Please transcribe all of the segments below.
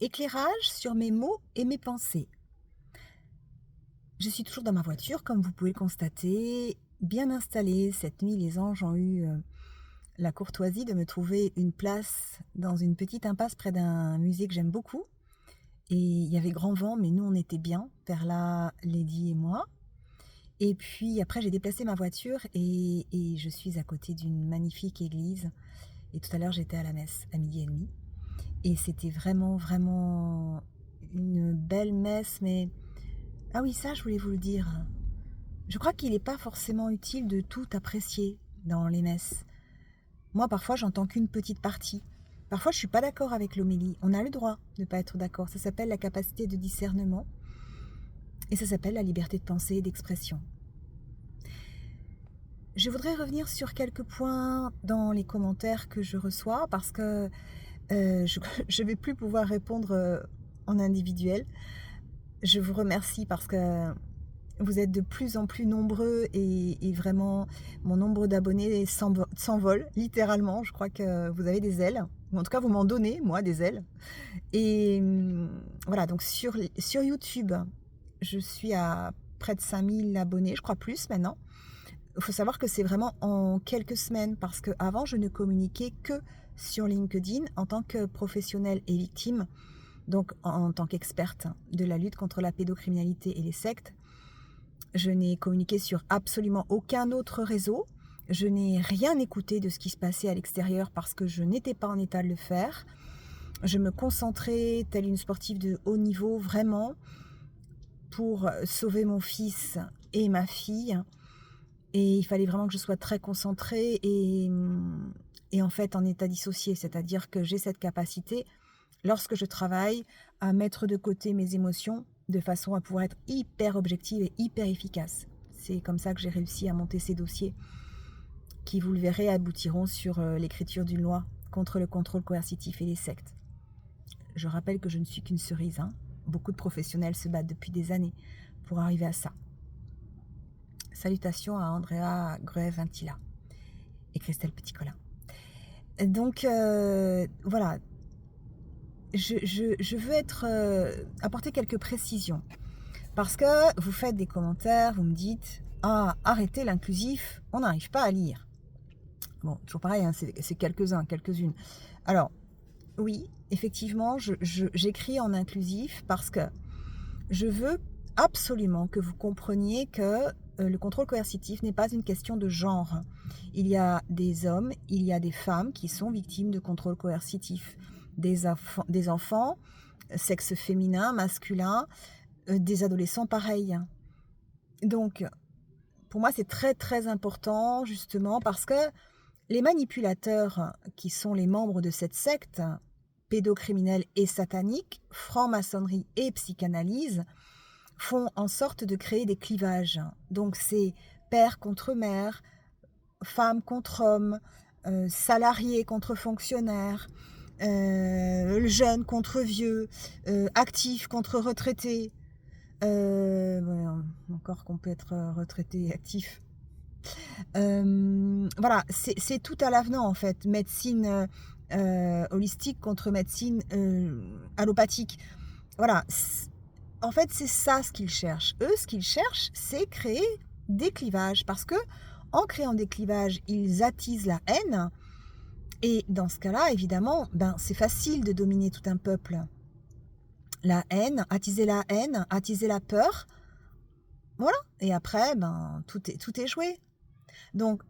Éclairage sur mes mots et mes pensées. Je suis toujours dans ma voiture, comme vous pouvez le constater, bien installée. Cette nuit, les anges ont eu la courtoisie de me trouver une place dans une petite impasse près d'un musée que j'aime beaucoup. Et il y avait grand vent, mais nous, on était bien, Perla, Lady et moi. Et puis après, j'ai déplacé ma voiture et je suis à côté d'une magnifique église. Et tout à l'heure, j'étais à la messe à 12h30. Et c'était vraiment, vraiment une belle messe, mais ah oui, ça, je voulais vous le dire. Je crois qu'il n'est pas forcément utile de tout apprécier dans les messes. Moi, parfois, j'entends qu'une petite partie. Parfois, je ne suis pas d'accord avec l'homélie. On a le droit de ne pas être d'accord. Ça s'appelle la capacité de discernement et ça s'appelle la liberté de pensée et d'expression. Je voudrais revenir sur quelques points dans les commentaires que je reçois parce que je ne vais plus pouvoir répondre en individuel. Je vous remercie parce que vous êtes de plus en plus nombreux et vraiment mon nombre d'abonnés s'envole littéralement. Je crois que vous avez des ailes, ou en tout cas vous m'en donnez, moi, des ailes. Et voilà, donc sur YouTube, je suis à près de 5000 abonnés, je crois plus maintenant. Il faut savoir que c'est vraiment en quelques semaines parce qu'avant, je ne communiquais que sur LinkedIn en tant que professionnelle et victime, donc en tant qu'experte de la lutte contre la pédocriminalité et les sectes. Je n'ai communiqué sur absolument aucun autre réseau. Je n'ai rien écouté de ce qui se passait à l'extérieur parce que je n'étais pas en état de le faire. Je me concentrais, telle une sportive de haut niveau, vraiment, pour sauver mon fils et ma fille. Et il fallait vraiment que je sois très concentrée et en fait en état dissocié. C'est-à-dire que j'ai cette capacité, lorsque je travaille, à mettre de côté mes émotions de façon à pouvoir être hyper objective et hyper efficace. C'est comme ça que j'ai réussi à monter ces dossiers qui, vous le verrez, aboutiront sur l'écriture d'une loi contre le contrôle coercitif et les sectes. Je rappelle que je ne suis qu'une cerise, hein. Beaucoup de professionnels se battent depuis des années pour arriver à ça. Salutations à Andrea Gruev-Vintila et Christelle Petit-Colin. Donc voilà, je veux apporter quelques précisions. Parce que vous faites des commentaires, vous me dites « Ah, arrêtez l'inclusif, on n'arrive pas à lire. » Bon, toujours pareil, hein, c'est quelques-uns, quelques-unes. Alors, oui, effectivement, j'écris en inclusif parce que je veux absolument que vous compreniez que le contrôle coercitif n'est pas une question de genre. Il y a des hommes, il y a des femmes qui sont victimes de contrôle coercitif. Des enfants, sexe féminin, masculin, des adolescents pareils. Donc, pour moi, c'est très très important justement parce que les manipulateurs qui sont les membres de cette secte, pédocriminelle et satanique, franc-maçonnerie et psychanalyse, font en sorte de créer des clivages. Donc c'est père contre mère, femme contre homme, salarié contre fonctionnaire, jeune contre vieux, actif contre retraité. Ouais, encore qu'on peut être retraité et actif. Voilà, c'est tout à l'avenant en fait. Médecine holistique contre médecine allopathique. Voilà, en fait c'est ça ce qu'ils cherchent. Eux, ce qu'ils cherchent, c'est créer des clivages parce que en créant des clivages, ils attisent la haine. Et dans ce cas-là, évidemment, c'est facile de dominer tout un peuple. La haine, attiser la peur, voilà. Et après, tout est joué. Donc,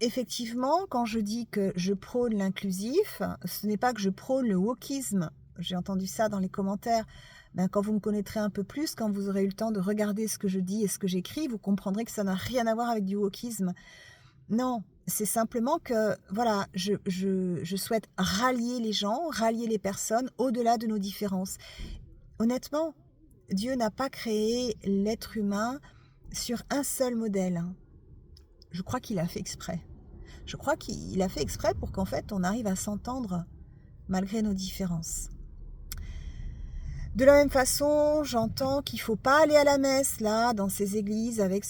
effectivement, quand je dis que je prône l'inclusif, ce n'est pas que je prône le wokisme. J'ai entendu ça dans les commentaires. Quand vous me connaîtrez un peu plus, quand vous aurez eu le temps de regarder ce que je dis et ce que j'écris, vous comprendrez que ça n'a rien à voir avec du wokisme. Non, c'est simplement que, voilà, je souhaite rallier les gens, rallier les personnes au-delà de nos différences. Honnêtement, Dieu n'a pas créé l'être humain sur un seul modèle. Je crois qu'il a fait exprès. Je crois qu'il a fait exprès pour qu'en fait on arrive à s'entendre malgré nos différences. De la même façon, j'entends qu'il ne faut pas aller à la messe, là, dans ces églises, avec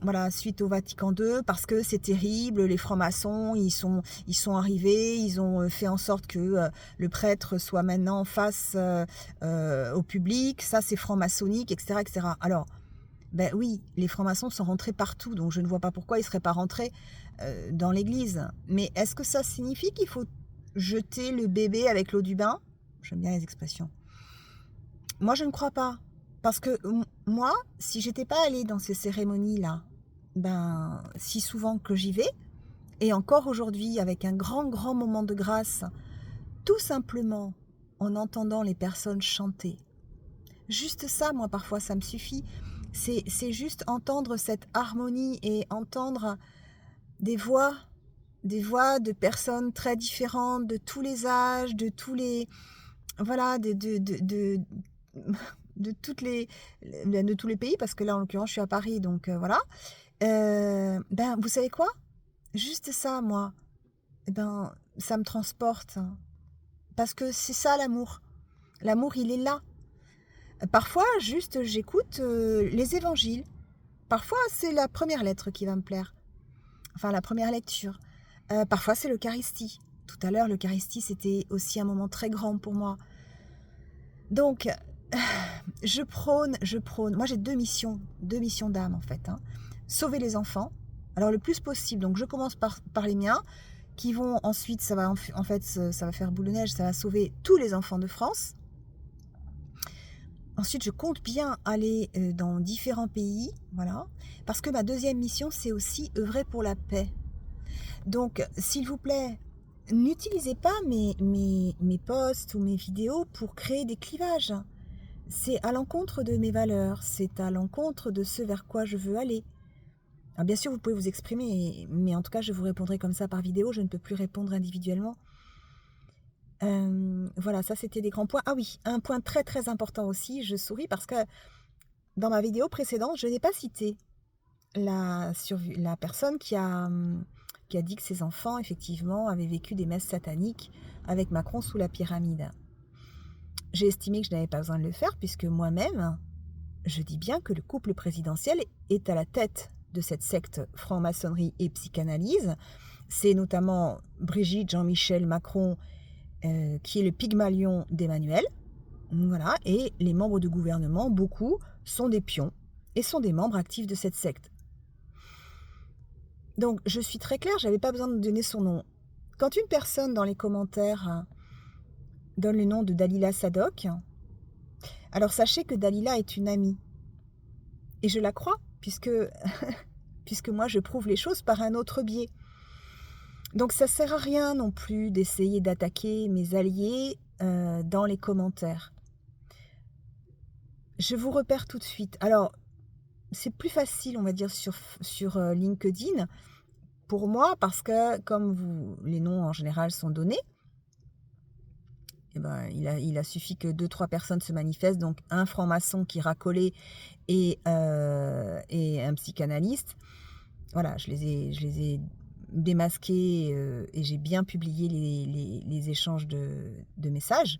voilà, suite au Vatican II, parce que c'est terrible, les francs-maçons, ils sont arrivés, ils ont fait en sorte que le prêtre soit maintenant face au public, ça c'est franc-maçonnique, etc., etc. Alors, ben oui, les francs-maçons sont rentrés partout, donc je ne vois pas pourquoi ils ne seraient pas rentrés dans l'église. Mais est-ce que ça signifie qu'il faut jeter le bébé avec l'eau du bain? J'aime bien les expressions. Moi, je ne crois pas. Parce que moi, si j'étais pas allée dans ces cérémonies-là, ben, si souvent que j'y vais, et encore aujourd'hui, avec un grand, grand moment de grâce, tout simplement en entendant les personnes chanter. Juste ça, moi, parfois, ça me suffit. C'est juste entendre cette harmonie et entendre des voix de personnes très différentes, de tous les âges, de tous les... Voilà, de de tous les pays, parce que là, en l'occurrence, je suis à Paris, donc voilà. Ben, vous savez quoi? Juste ça, moi, eh ben, ça me transporte. Parce que c'est ça, l'amour. L'amour, il est là. Parfois, juste, j'écoute les évangiles. Parfois, c'est la première lettre qui va me plaire. Enfin, la première lecture. Parfois, c'est l'Eucharistie. Tout à l'heure, l'Eucharistie, c'était aussi un moment très grand pour moi. Donc, je prône. Moi, j'ai deux missions d'âme, en fait. Sauver les enfants, alors le plus possible. Donc, je commence par les miens, qui vont ensuite, ça va faire boule de neige, ça va sauver tous les enfants de France. Ensuite, je compte bien aller dans différents pays, voilà, parce que ma deuxième mission, c'est aussi œuvrer pour la paix. Donc, s'il vous plaît, n'utilisez pas mes posts ou mes vidéos pour créer des clivages. C'est à l'encontre de mes valeurs, c'est à l'encontre de ce vers quoi je veux aller. Alors bien sûr, vous pouvez vous exprimer, mais en tout cas, je vous répondrai comme ça par vidéo, je ne peux plus répondre individuellement. Voilà, ça c'était des grands points. Ah oui, un point très très important aussi, je souris parce que dans ma vidéo précédente, je n'ai pas cité la personne qui a dit que ses enfants, effectivement, avaient vécu des messes sataniques avec Macron sous la pyramide. J'ai estimé que je n'avais pas besoin de le faire puisque moi-même, je dis bien que le couple présidentiel est à la tête de cette secte franc-maçonnerie et psychanalyse. C'est notamment Brigitte Jean-Michel Macron qui est le Pygmalion d'Emmanuel. Voilà, et les membres du gouvernement, beaucoup, sont des pions et sont des membres actifs de cette secte. Donc, je suis très claire, je n'avais pas besoin de donner son nom. Quand une personne dans les commentaires donne le nom de Dalila Sadok, alors sachez que Dalila est une amie. Et je la crois, puisque moi je prouve les choses par un autre biais. Donc ça ne sert à rien non plus d'essayer d'attaquer mes alliés dans les commentaires. Je vous repère tout de suite. Alors, c'est plus facile, on va dire, sur LinkedIn, pour moi, parce que comme les noms en général sont donnés, eh ben, il a suffi que 2-3 personnes se manifestent, donc un franc-maçon qui racolait et un psychanalyste. Voilà, je les ai démasqués et j'ai bien publié les échanges de messages.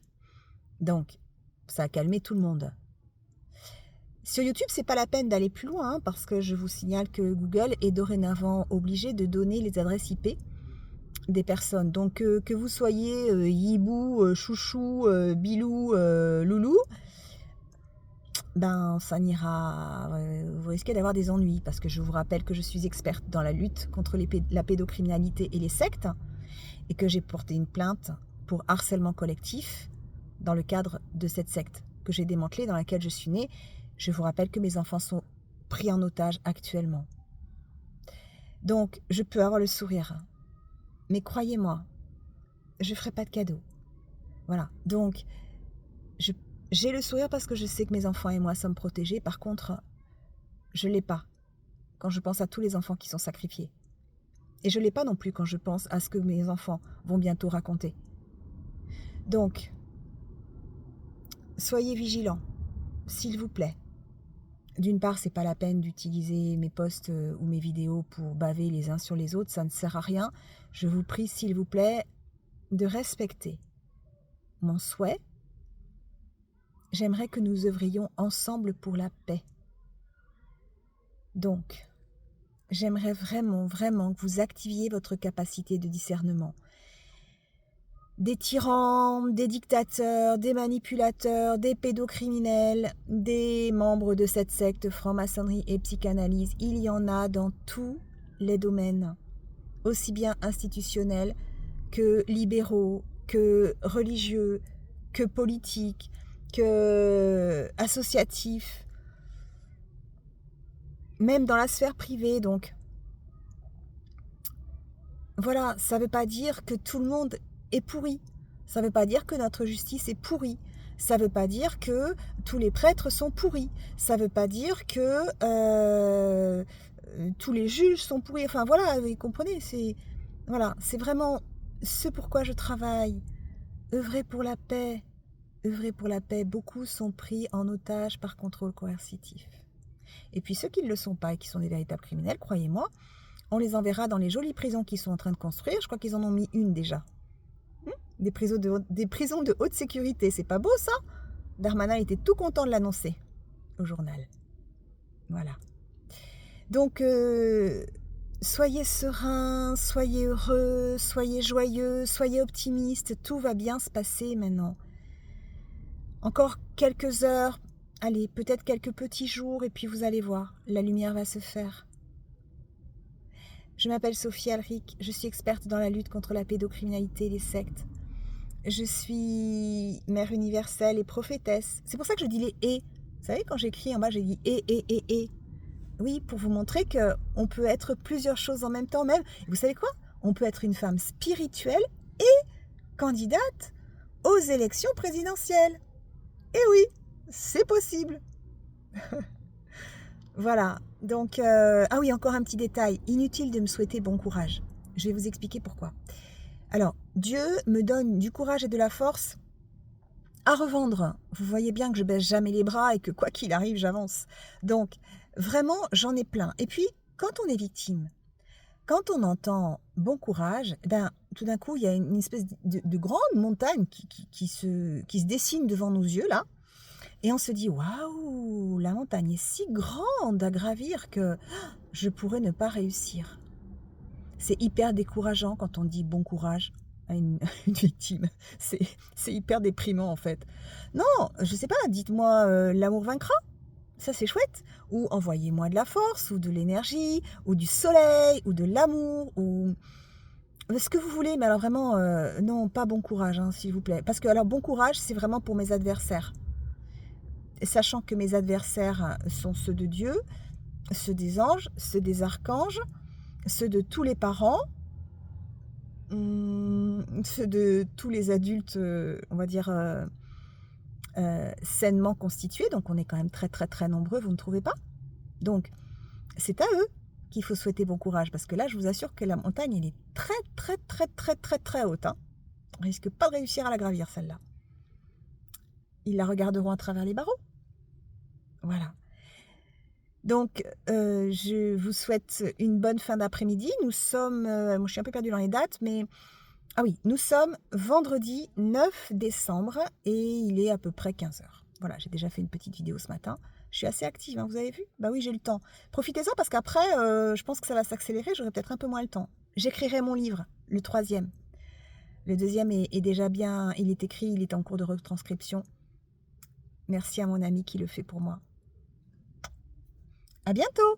Donc, ça a calmé tout le monde. Sur YouTube, c'est pas la peine d'aller plus loin, parce que je vous signale que Google est dorénavant obligé de donner les adresses IP des personnes. Donc, que vous soyez Yibou, Chouchou, Bilou, Loulou, ben ça n'ira, vous risquez d'avoir des ennuis, parce que je vous rappelle que je suis experte dans la lutte contre la pédocriminalité et les sectes, et que j'ai porté une plainte pour harcèlement collectif dans le cadre de cette secte que j'ai démantelée, dans laquelle je suis née. Je vous rappelle que mes enfants sont pris en otage actuellement. Donc, je peux avoir le sourire, mais croyez-moi, je ne ferai pas de cadeau. Voilà, donc j'ai le sourire parce que je sais que mes enfants et moi sommes protégés. Par contre, je ne l'ai pas quand je pense à tous les enfants qui sont sacrifiés. Et je ne l'ai pas non plus quand je pense à ce que mes enfants vont bientôt raconter. Donc, soyez vigilants, s'il vous plaît. D'une part, c'est pas la peine d'utiliser mes posts ou mes vidéos pour baver les uns sur les autres, ça ne sert à rien. Je vous prie, s'il vous plaît, de respecter mon souhait j'aimerais que nous œuvrions ensemble pour la paix. Donc, j'aimerais vraiment, vraiment que vous activiez votre capacité de discernement. Des tyrans, des dictateurs, des manipulateurs, des pédocriminels, des membres de cette secte franc-maçonnerie et psychanalyse, il y en a dans tous les domaines, aussi bien institutionnels que libéraux, que religieux, que politiques, que associatifs, même dans la sphère privée. Donc voilà, ça ne veut pas dire que tout le monde est pourri. Ça ne veut pas dire que notre justice est pourrie. Ça ne veut pas dire que tous les prêtres sont pourris. Ça ne veut pas dire que tous les juges sont pourris. Enfin voilà, vous comprenez, voilà, c'est vraiment ce pourquoi je travaille. Œuvrer pour la paix. Œuvrer pour la paix. Beaucoup sont pris en otage par contrôle coercitif. Et puis ceux qui ne le sont pas et qui sont des véritables criminels, croyez-moi, on les enverra dans les jolies prisons qu'ils sont en train de construire. Je crois qu'ils en ont mis une déjà. Des prisons de haute sécurité. C'est pas beau ça? Darmanin était tout content de l'annoncer au journal. Voilà. Donc, soyez sereins, soyez heureux, soyez joyeux, soyez optimistes. Tout va bien se passer maintenant. Encore quelques heures, allez, peut-être quelques petits jours, et puis vous allez voir, la lumière va se faire. Je m'appelle Sophie Alric, je suis experte dans la lutte contre la pédocriminalité et les sectes. Je suis mère universelle et prophétesse. C'est pour ça que je dis les « et ». Vous savez, quand j'écris en bas, j'ai dit « et ». Oui, pour vous montrer qu'on peut être plusieurs choses en même temps même. Et vous savez quoi? On peut être une femme spirituelle et candidate aux élections présidentielles. Et oui, c'est possible. Voilà, donc, ah oui, encore un petit détail. Inutile de me souhaiter bon courage. Je vais vous expliquer pourquoi. Alors, Dieu me donne du courage et de la force à revendre. Vous voyez bien que je baisse jamais les bras et que quoi qu'il arrive, j'avance. Donc, vraiment, j'en ai plein. Et puis, quand on est victime, quand on entend bon courage, tout d'un coup, il y a une espèce de grande montagne qui se dessine devant nos yeux, là. Et on se dit, waouh, la montagne est si grande à gravir que je pourrais ne pas réussir. C'est hyper décourageant quand on dit bon courage à une victime. C'est hyper déprimant en fait. Non, je sais pas, dites-moi l'amour vaincra. Ça c'est chouette. Ou envoyez-moi de la force, ou de l'énergie, ou du soleil, ou de l'amour, ou ce que vous voulez. Mais alors vraiment, non, pas bon courage, hein, s'il vous plaît. Parce que alors bon courage, c'est vraiment pour mes adversaires. Sachant que mes adversaires sont ceux de Dieu, ceux des anges, ceux des archanges, ceux de tous les parents, ceux de tous les adultes, on va dire, sainement constitués. Donc on est quand même très très très nombreux, vous ne trouvez pas? Donc c'est à eux qu'il faut souhaiter bon courage, parce que là je vous assure que la montagne elle est très très très très très très haute, hein. On risque pas de réussir à la gravir celle-là. Ils la regarderont à travers les barreaux. Voilà. Donc, je vous souhaite une bonne fin d'après-midi. Nous sommes, je suis un peu perdue dans les dates, mais ah oui, nous sommes vendredi 9 décembre et il est à peu près 15h. Voilà, j'ai déjà fait une petite vidéo ce matin. Je suis assez active, hein, vous avez vu? Bah oui, j'ai le temps. Profitez-en parce qu'après, je pense que ça va s'accélérer, j'aurai peut-être un peu moins le temps. J'écrirai mon livre, le 3e. Le 2e est déjà bien, il est écrit, il est en cours de retranscription. Merci à mon ami qui le fait pour moi. À bientôt!